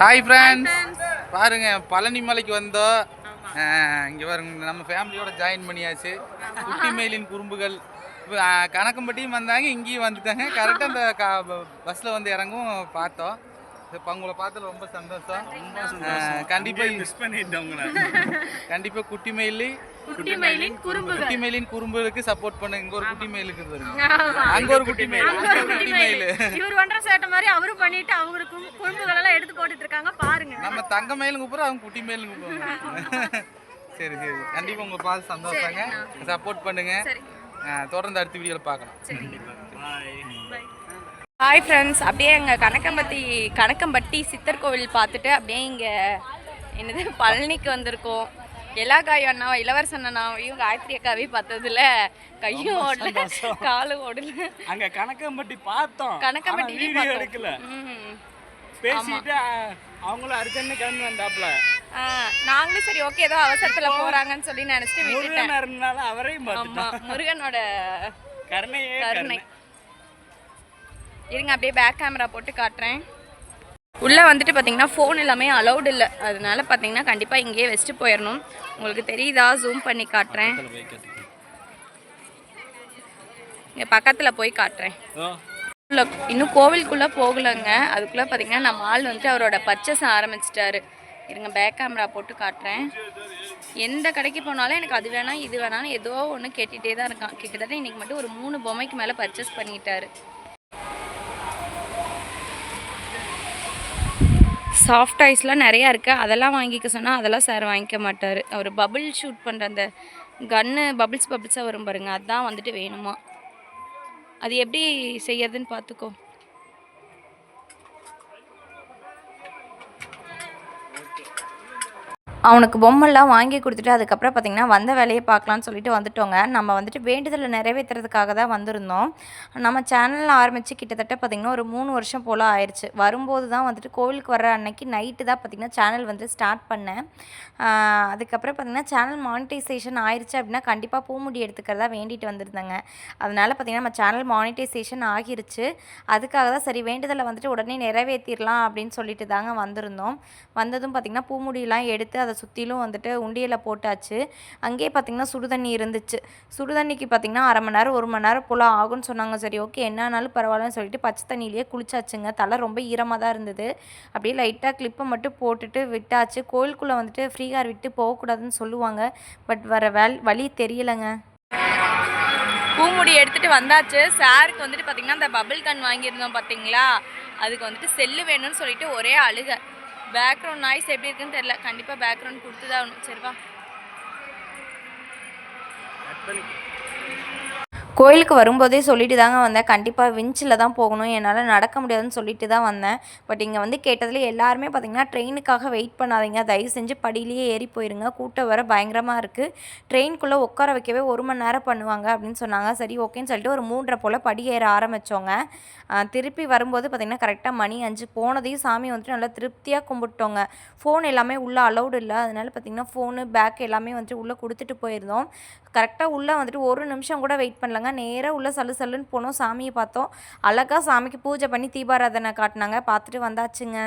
Hi friends, பாருங்க பழனி மலைக்கு வந்தோம். இங்கே பாருங்க நம்ம ஃபேமிலியோட ஜாயின் பண்ணியாச்சு. குட்டி மயிலின் குறும்புகள் கணக்கம்பட்டியும் வந்தாங்க, இங்கேயும் வந்துட்டாங்க. கரெக்டாக அந்த பஸ்ஸில் வந்து இறங்கும் பார்த்தோம். இப்போ உங்களை பார்த்தது ரொம்ப சந்தோஷம். கண்டிப்பாக குட்டி மயிலின் குறும்புகளுக்கு சப்போர்ட் பண்ணுங்க. இங்க ஒரு குட்டி மயில் இருக்குது, அங்க ஒரு குட்டி மயில். இவர் பண்ற சேட்ட மாதிரி அவரும் பண்ணிட்டு அவங்களுக்கு குறும்புகள் எல்லாம் எடுத்து போட்டுட்டு இருக்காங்க பாருங்க. நம்ம தங்க மயிலும் கூப்பிடுறோம், அவங்க குட்டி மயிலும் கூப்பிடுவாங்க. சரி சரி, கண்டிப்பா உங்களை பார்த்து சந்தோஷங்க. சப்போர்ட் பண்ணுங்க. தொடர்ந்து அடுத்த வீடியோவில் பார்க்கலாம். ஹாய் ஃப்ரெண்ட்ஸ், அப்படியே எங்கள் கணக்கம்பட்டி சித்தர் கோவில் பார்த்துட்டு அப்படியே இங்கே என்னது பழனிக்கு வந்திருக்கோம். எல்லா காயும் அண்ணா, இளவரசன் அண்ணாவையும் காயத்ரி அக்காவையும் பார்த்ததுல கையும் ஓடல காலும் ஓடல. அங்கே கணக்கம்பட்டி பார்த்தோம், கணக்கம்பட்டி எடுக்கல. பேசிட்டு அவங்களும் அர்ஜென்ட் கிளம்பி வந்தாப்புல. நாங்களும் சரி ஓகே ஏதோ அவசரத்துல போறாங்கன்னு சொல்லி நினைச்சிட்டு விட்டுட்டேன். அவரையும் முருகனோட கருணை. இருங்க அப்படியே பேக் கேமரா போட்டு காட்டுறேன். உள்ளே வந்துட்டு பார்த்தீங்கன்னா ஃபோன் எல்லாமே அலௌடு இல்லை. அதனால பார்த்தீங்கன்னா கண்டிப்பாக இங்கேயே வச்சுட்டு போயிடணும். உங்களுக்கு தெரியுதா? ஜூம் பண்ணி காட்டுறேன். இங்கே பக்கத்தில் போய் காட்டுறேன். இன்னும் கோவிலுக்குள்ளே போகலைங்க. அதுக்குள்ளே பார்த்தீங்கன்னா நம்ம ஆள் வந்துட்டு அவரோட பர்ச்சேஸ் ஆரம்பிச்சிட்டாரு. இருங்க பேக் கேமரா போட்டு காட்டுறேன். எந்த கடைக்கு போனாலும் எனக்கு அது வேணாம் இது வேணாம்னு ஏதோ ஒன்று கேட்டுகிட்டே தான் இருக்கான். கிட்டத்தட்ட இன்றைக்கி மட்டும் ஒரு 3 பொம்மைக்கு மேலே பர்ச்சேஸ் பண்ணிட்டாரு. சாஃப்ட் ஐஸ்லாம் நிறையா இருக்குது. அதெல்லாம் வாங்கிக்க சொன்னால் அதெல்லாம் சார் வாங்கிக்க மாட்டார். அவர் பபிள் ஷூட் பண்ணுற அந்த கன்னு பபிள்ஸாக வரும் பாருங்கள், அதுதான் வந்துட்டு வேணுமா. அது எப்படி செய்யறதுன்னு பார்த்துக்கோ. அவனுக்கு பொம்மைலாம் வாங்கி கொடுத்துட்டு அதுக்கப்புறம் பார்த்திங்கன்னா வந்த வேலையை பார்க்கலான்னு சொல்லிட்டு வந்துட்டோங்க. நம்ம வந்துட்டு வேண்டுதலை நிறைவேற்றுறதுக்காக தான் வந்திருந்தோம். நம்ம சேனலில் ஆரம்பித்து கிட்டத்தட்ட பார்த்திங்கன்னா ஒரு 3 வருஷம் போல் ஆயிடுச்சு. வரும்போது தான் வந்துட்டு கோவிலுக்கு வர அன்னைக்கு நைட்டு தான் பார்த்திங்கன்னா சேனல் வந்து ஸ்டார்ட் பண்ணேன். அதுக்கப்புறம் பார்த்திங்கன்னா சேனல் மானிட்டைசேஷன் ஆயிடுச்சு அப்படின்னா கண்டிப்பாக பூமுடி எடுத்துக்கிறதா வேண்டிட்டு வந்திருந்தேங்க. அதனால் பார்த்திங்கன்னா நம்ம சேனல் மானிட்டைசேஷன் ஆகிருச்சு. அதுக்காக தான் சரி வேண்டுதலை வந்துட்டு உடனே நிறைவேற்றிடலாம் அப்படின்னு சொல்லிட்டு தாங்க வந்திருந்தோம். வந்ததும் பார்த்திங்கன்னா பூமுடியெலாம் எடுத்து அதை சுற்றிலும் வந்துட்டு உண்டியலை போட்டாச்சு. அங்கேயே பார்த்திங்கன்னா சுடுதண்ணி இருந்துச்சு. சுடுதண்ணிக்கு பார்த்திங்கன்னா 1/2 மணி நேரம் 1 மணி நேரம் போல் ஆகும்னு சொன்னாங்க. சரி ஓகே என்னானாலும் பரவாயில்லன்னு சொல்லிட்டு பச்சை தண்ணியிலேயே குளிச்சாச்சுங்க. தலை ரொம்ப ஈரமாக தான் இருந்தது. அப்படியே லைட்டாக கிளிப்பை மட்டும் போட்டுட்டு விட்டாச்சு. கோயிலுக்குள்ளே வந்துட்டு ஃப்ரீ கார் விட்டு போகக்கூடாதுன்னு சொல்லுவாங்க. பட் வர வழி தெரியலைங்க. பூமுடி எடுத்துகிட்டு வந்தாச்சு. சாருக்கு வந்துட்டு பார்த்திங்கன்னா அந்த பபிள் கன் வாங்கியிருந்தோம் பார்த்தீங்களா, அதுக்கு வந்துட்டு செல்லு வேணும்னு சொல்லிட்டு ஒரே அழுக. பேக்ரவுண்ட் நாய்ஸ் எப்படி இருக்குன்னு தெரியல. கண்டிப்பாக பேக்ரவுண்ட் கொடுத்து தான் ஆகணும். சரிவா. கோயிலுக்கு வரும்போதே சொல்லிட்டு தாங்க வந்தேன், கண்டிப்பாக விஞ்சில் தான் போகணும், என்னால் நடக்க முடியாதுன்னு சொல்லிட்டு தான் வந்தேன். பட் இங்கே வந்து கேட்டதில் எல்லாருமே பார்த்திங்கன்னா ட்ரெயினுக்காக வெயிட் பண்ணாதீங்க, தயவு செஞ்சு படியிலேயே ஏறி போயிருங்க, கூட்டம் வர பயங்கரமாக இருக்குது, ட்ரெயின்குள்ளே உட்கார வைக்கவே 1 மணி நேரம் பண்ணுவாங்க அப்படின்னு சொன்னாங்க. சரி ஓகேன்னு சொல்லிட்டு ஒரு 3:30 போல் படி ஏற ஆரம்பித்தோங்க. திருப்பி வரும்போது பார்த்திங்கன்னா கரெக்டாக மணி 5 போனதையும் சாமி வந்துட்டு நல்லா திருப்தியாக கும்பிட்டோங்க. ஃபோன் எல்லாமே உள்ளே அலௌடு இல்லை. அதனால் பார்த்திங்கன்னா ஃபோனு பேக் எல்லாமே வந்துட்டு உள்ளே கொடுத்துட்டு போயிருந்தோம். கரெக்டாக உள்ளே வந்துட்டு 1 நிமிஷம் கூட வெயிட் பண்ணலங்க. நேராக உள்ள சல்லுன்னு போனோம். சாமியை பார்த்தோம். அழகாக சாமிக்கு பூஜை பண்ணி தீபாராதனை காட்டினாங்க. பார்த்துட்டு வந்தாச்சுங்க.